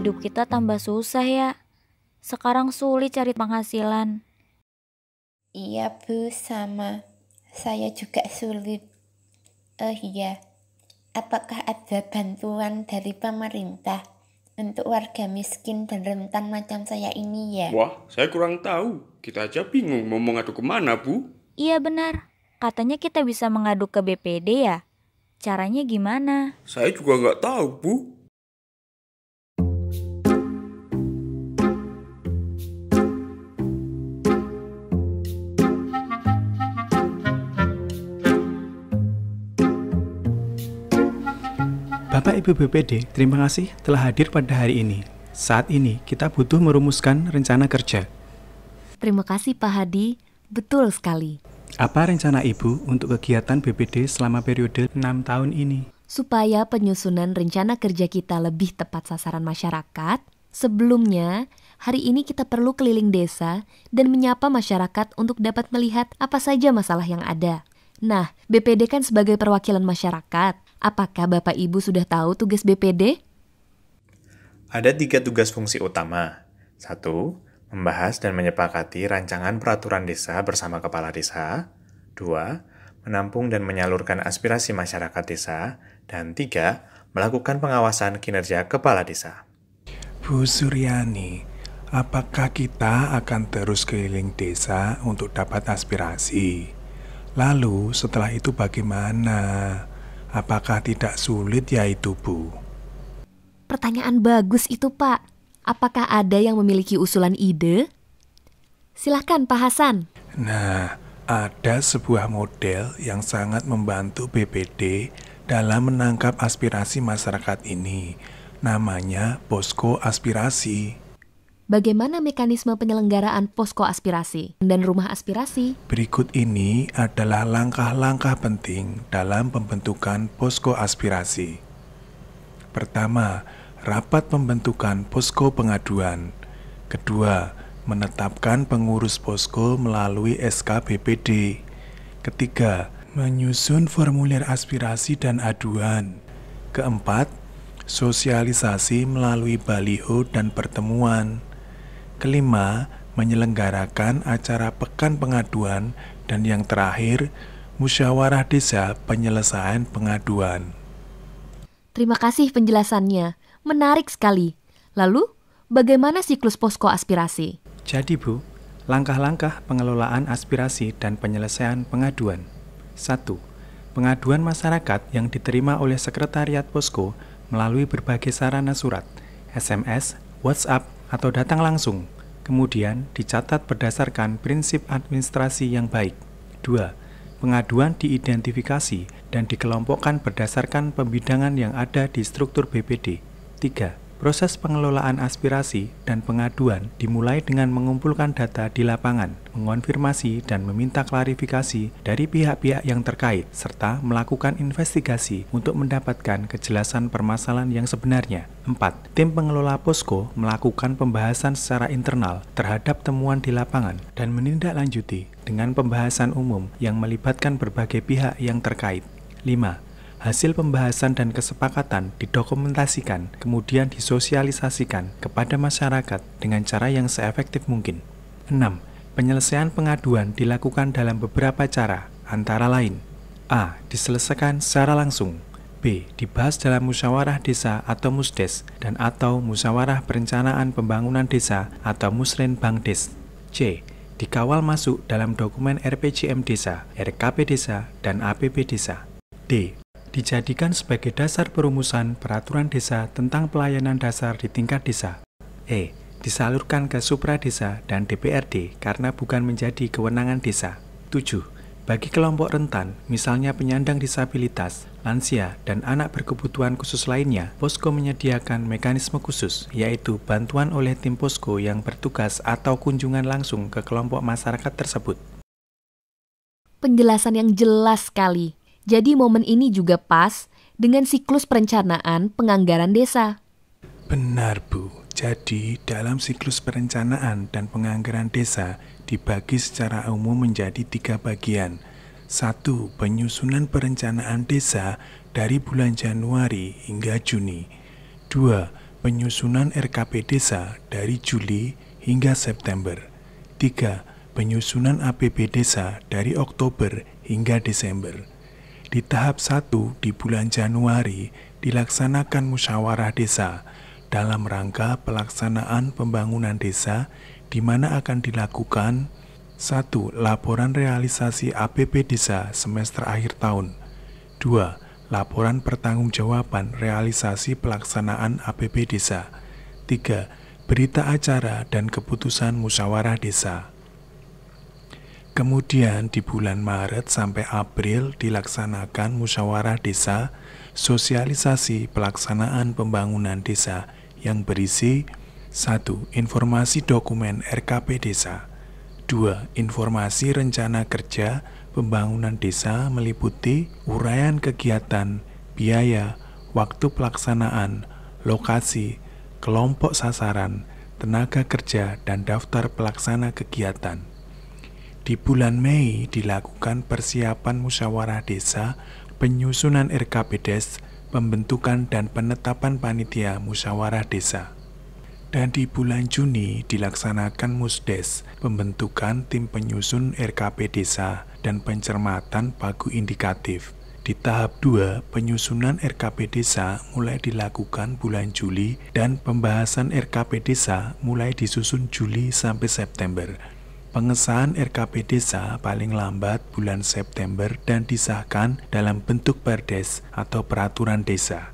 hidup kita tambah susah ya. Sekarang sulit cari penghasilan. Iya Bu, sama. Saya juga sulit. Oh iya, apakah ada bantuan dari pemerintah untuk warga miskin dan rentan macam saya ini ya? Wah, saya kurang tahu. Kita aja bingung mau ngadu kemana, Bu. Iya benar, katanya kita bisa mengadu ke BPD ya. Caranya gimana? Saya juga nggak tahu, Bu. Bapak Ibu BPD, terima kasih telah hadir pada hari ini. Saat ini kita butuh merumuskan rencana kerja. Terima kasih Pak Hadi, betul sekali. Apa rencana Ibu untuk kegiatan BPD selama periode 6 tahun ini? Supaya penyusunan rencana kerja kita lebih tepat sasaran masyarakat, sebelumnya hari ini kita perlu keliling desa dan menyapa masyarakat untuk dapat melihat apa saja masalah yang ada. Nah, BPD kan sebagai perwakilan masyarakat. Apakah Bapak Ibu sudah tahu tugas BPD? Ada 3 tugas fungsi utama. 1. Membahas dan menyepakati rancangan peraturan desa bersama kepala desa. 2. Menampung dan menyalurkan aspirasi masyarakat desa. Dan 3. Melakukan pengawasan kinerja kepala desa. Bu Suryani, apakah kita akan terus keliling desa untuk dapat aspirasi? Lalu setelah itu bagaimana? Apakah tidak sulit ya itu, Bu? Pertanyaan bagus itu, Pak. Apakah ada yang memiliki usulan ide? Silahkan, Pak Hasan. Nah, ada sebuah model yang sangat membantu BPD dalam menangkap aspirasi masyarakat ini. Namanya Posko Aspirasi. Bagaimana mekanisme penyelenggaraan posko aspirasi dan rumah aspirasi? Berikut ini adalah langkah-langkah penting dalam pembentukan posko aspirasi. Pertama, rapat pembentukan posko pengaduan. Kedua, menetapkan pengurus posko melalui SK BPD. Ketiga, menyusun formulir aspirasi dan aduan. Keempat, sosialisasi melalui baliho dan pertemuan. Kelima, menyelenggarakan acara pekan pengaduan. Dan yang terakhir, musyawarah desa penyelesaian pengaduan. Terima kasih penjelasannya, menarik sekali. Lalu, bagaimana siklus posko aspirasi? Jadi Bu, langkah-langkah pengelolaan aspirasi dan penyelesaian pengaduan. 1. Pengaduan masyarakat yang diterima oleh Sekretariat Posko melalui berbagai sarana surat, SMS, WhatsApp, atau datang langsung, kemudian dicatat berdasarkan prinsip administrasi yang baik. 2. Pengaduan diidentifikasi dan dikelompokkan berdasarkan pembidangan yang ada di struktur BPD. 3. Proses pengelolaan aspirasi dan pengaduan dimulai dengan mengumpulkan data di lapangan, mengonfirmasi dan meminta klarifikasi dari pihak-pihak yang terkait, serta melakukan investigasi untuk mendapatkan kejelasan permasalahan yang sebenarnya. 4. Tim pengelola posko melakukan pembahasan secara internal terhadap temuan di lapangan dan menindaklanjuti dengan pembahasan umum yang melibatkan berbagai pihak yang terkait. 5. Hasil pembahasan dan kesepakatan didokumentasikan, kemudian disosialisasikan kepada masyarakat dengan cara yang seefektif mungkin. 6. Penyelesaian pengaduan dilakukan dalam beberapa cara, antara lain: A. Diselesaikan secara langsung. B. Dibahas dalam musyawarah desa atau musdes dan atau musyawarah perencanaan pembangunan desa atau musrenbangdes. C. Dikawal masuk dalam dokumen RPJM desa, RKP desa, dan APB desa. D. Dijadikan sebagai dasar perumusan peraturan desa tentang pelayanan dasar di tingkat desa. E. Disalurkan ke supra desa dan DPRD karena bukan menjadi kewenangan desa. 7. Bagi kelompok rentan, misalnya penyandang disabilitas, lansia, dan anak berkebutuhan khusus lainnya, posko menyediakan mekanisme khusus, yaitu bantuan oleh tim posko yang bertugas atau kunjungan langsung ke kelompok masyarakat tersebut. Penjelasan yang jelas sekali. Jadi momen ini juga pas dengan siklus perencanaan penganggaran desa. Benar, Bu. Jadi, dalam siklus perencanaan dan penganggaran desa dibagi secara umum menjadi 3 bagian. 1. Penyusunan perencanaan desa dari bulan Januari hingga Juni. 2. Penyusunan RKP Desa dari Juli hingga September. 3. Penyusunan APB Desa dari Oktober hingga Desember. Di tahap 1 di bulan Januari dilaksanakan musyawarah desa dalam rangka pelaksanaan pembangunan desa di mana akan dilakukan 1. Laporan realisasi APB Desa semester akhir tahun. 2. Laporan pertanggungjawaban realisasi pelaksanaan APB Desa. 3. Berita acara dan keputusan musyawarah desa. Kemudian di bulan Maret sampai April dilaksanakan musyawarah desa, sosialisasi pelaksanaan pembangunan desa yang berisi 1. Informasi dokumen RKP Desa. 2. Informasi rencana kerja pembangunan desa meliputi uraian kegiatan, biaya, waktu pelaksanaan, lokasi, kelompok sasaran, tenaga kerja, dan daftar pelaksana kegiatan. Di bulan Mei dilakukan persiapan musyawarah desa, penyusunan RKP Des, pembentukan dan penetapan panitia musyawarah desa. Dan di bulan Juni dilaksanakan Musdes, pembentukan tim penyusun RKP Desa dan pencermatan pagu indikatif. Di tahap 2, penyusunan RKP Desa mulai dilakukan bulan Juli dan pembahasan RKP Desa mulai disusun Juli sampai September. Pengesahan RKP Desa paling lambat bulan September dan disahkan dalam bentuk Perdes atau Peraturan Desa.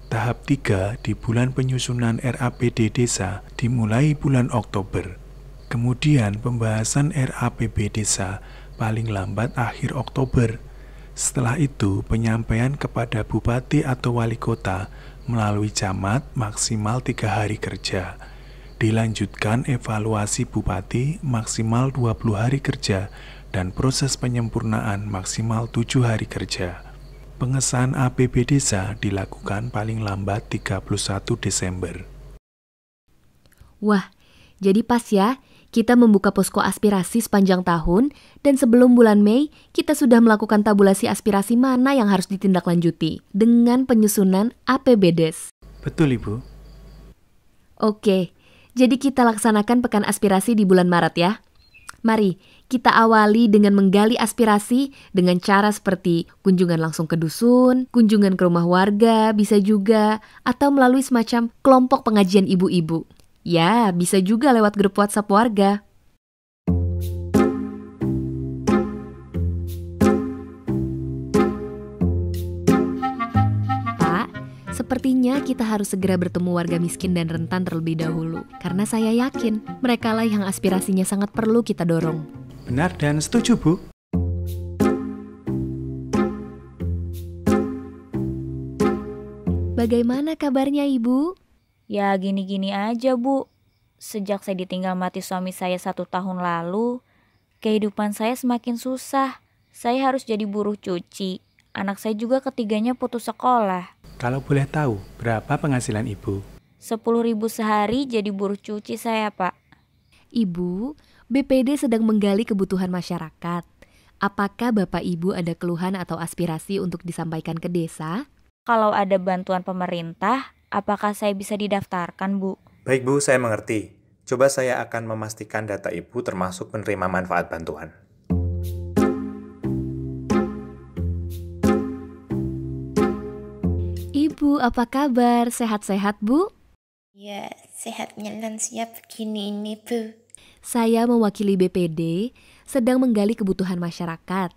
Tahap 3 di bulan penyusunan RAPD Desa dimulai bulan Oktober. Kemudian pembahasan RAPB Desa paling lambat akhir Oktober. Setelah itu penyampaian kepada Bupati atau Wali Kota melalui camat maksimal 3 hari kerja. Dilanjutkan evaluasi Bupati maksimal 20 hari kerja dan proses penyempurnaan maksimal 7 hari kerja. Pengesahan APB Desa dilakukan paling lambat 31 Desember. Wah, jadi pas ya, kita membuka posko aspirasi sepanjang tahun, dan sebelum bulan Mei, kita sudah melakukan tabulasi aspirasi mana yang harus ditindaklanjuti dengan penyusunan APBDes. Betul, Ibu. Oke, jadi kita laksanakan pekan aspirasi di bulan Maret ya. Mari, kita awali dengan menggali aspirasi dengan cara seperti kunjungan langsung ke dusun, kunjungan ke rumah warga, bisa juga, atau melalui semacam kelompok pengajian ibu-ibu. Ya, bisa juga lewat grup WhatsApp warga. Pak, sepertinya kita harus segera bertemu warga miskin dan rentan terlebih dahulu. Karena saya yakin, merekalah yang aspirasinya sangat perlu kita dorong. Benar dan setuju, Bu. Bagaimana kabarnya, Ibu? Ya gini-gini aja, Bu. Sejak saya ditinggal mati suami saya 1 tahun lalu, kehidupan saya semakin susah. Saya harus jadi buruh cuci. Anak saya juga ketiganya putus sekolah. Kalau boleh tahu, berapa penghasilan Ibu? 10.000 sehari jadi buruh cuci saya, Pak. Ibu, BPD sedang menggali kebutuhan masyarakat. Apakah Bapak Ibu ada keluhan atau aspirasi untuk disampaikan ke desa? Kalau ada bantuan pemerintah, apakah saya bisa didaftarkan, Bu? Baik Bu, saya mengerti. Coba saya akan memastikan data Ibu termasuk penerima manfaat bantuan. Ibu, apa kabar? Sehat-sehat, Bu? Ya, sehatnya lansia begini ini, Bu. Saya mewakili BPD sedang menggali kebutuhan masyarakat.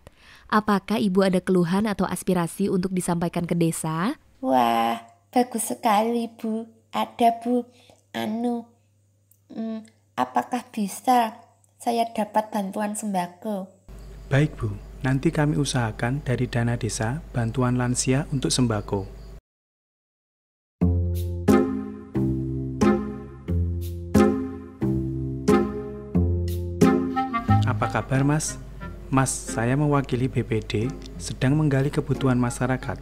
Apakah Ibu ada keluhan atau aspirasi untuk disampaikan ke desa? Wah, bagus sekali, Bu. Ada, Bu. Apakah bisa saya dapat bantuan sembako? Baik, Bu. Nanti kami usahakan dari dana desa bantuan lansia untuk sembako. Apa kabar, Mas? Mas, saya mewakili BPD sedang menggali kebutuhan masyarakat.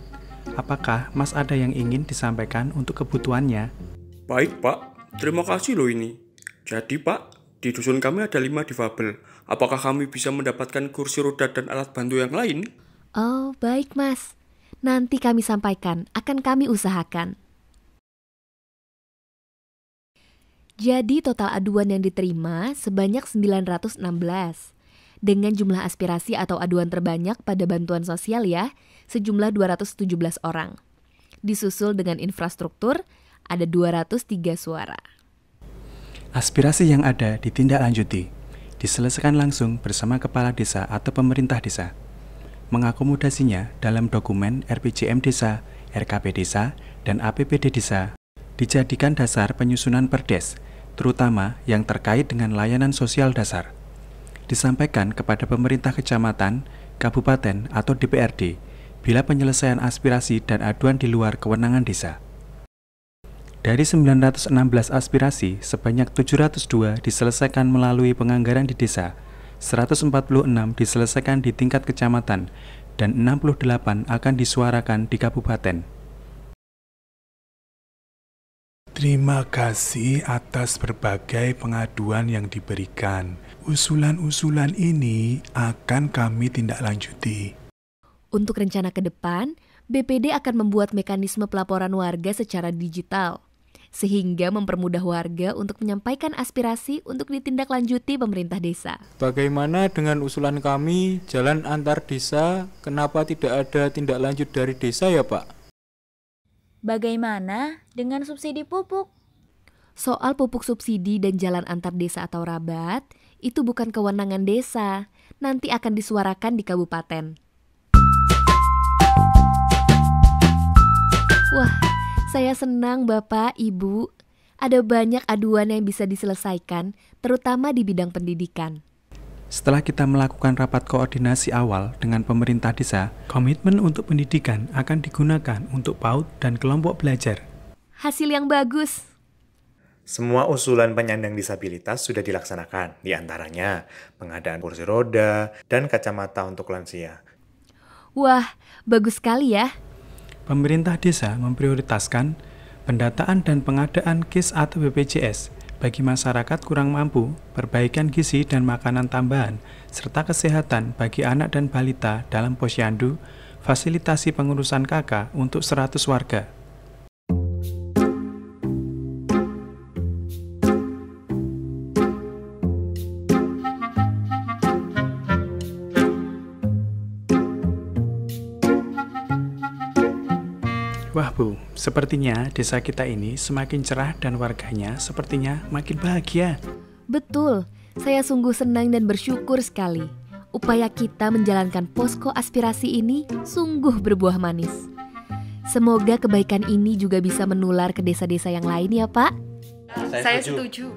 Apakah Mas ada yang ingin disampaikan untuk kebutuhannya? Baik, Pak. Terima kasih loh ini. Jadi, Pak, di dusun kami ada 5 difabel. Apakah kami bisa mendapatkan kursi roda dan alat bantu yang lain? Oh, baik Mas. Nanti kami sampaikan, akan kami usahakan. Jadi total aduan yang diterima sebanyak 916. Dengan jumlah aspirasi atau aduan terbanyak pada bantuan sosial ya, sejumlah 217 orang. Disusul dengan infrastruktur, ada 203 suara. Aspirasi yang ada ditindaklanjuti, diselesaikan langsung bersama kepala desa atau pemerintah desa. Mengakomodasinya dalam dokumen RPJM Desa, RKP Desa, dan APBD Desa dijadikan dasar penyusunan perdes, terutama yang terkait dengan layanan sosial dasar. Disampaikan kepada pemerintah kecamatan, kabupaten, atau DPRD bila penyelesaian aspirasi dan aduan di luar kewenangan desa. Dari 916 aspirasi, sebanyak 702 diselesaikan melalui penganggaran di desa, 146 diselesaikan di tingkat kecamatan, dan 68 akan disuarakan di kabupaten. Terima kasih atas berbagai pengaduan yang diberikan. Usulan-usulan ini akan kami tindak lanjuti. Untuk rencana ke depan, BPD akan membuat mekanisme pelaporan warga secara digital, sehingga mempermudah warga untuk menyampaikan aspirasi untuk ditindaklanjuti pemerintah desa. Bagaimana dengan usulan kami, jalan antar desa, kenapa tidak ada tindak lanjut dari desa ya Pak? Bagaimana dengan subsidi pupuk? Soal pupuk subsidi dan jalan antar desa atau rabat, itu bukan kewenangan desa, nanti akan disuarakan di kabupaten. Wah, saya senang Bapak, Ibu. Ada banyak aduan yang bisa diselesaikan, terutama di bidang pendidikan. Setelah kita melakukan rapat koordinasi awal dengan pemerintah desa, komitmen untuk pendidikan akan digunakan untuk PAUD dan kelompok belajar. Hasil yang bagus. Semua usulan penyandang disabilitas sudah dilaksanakan, di antaranya pengadaan kursi roda dan kacamata untuk lansia. Wah, bagus sekali ya. Pemerintah desa memprioritaskan pendataan dan pengadaan KIS atau BPJS bagi masyarakat kurang mampu, perbaikan gizi dan makanan tambahan, serta kesehatan bagi anak dan balita dalam posyandu, fasilitasi pengurusan KK untuk 100 warga. Wah Bu, sepertinya desa kita ini semakin cerah dan warganya sepertinya makin bahagia. Betul, saya sungguh senang dan bersyukur sekali. Upaya kita menjalankan posko aspirasi ini sungguh berbuah manis. Semoga kebaikan ini juga bisa menular ke desa-desa yang lain ya Pak. Saya setuju.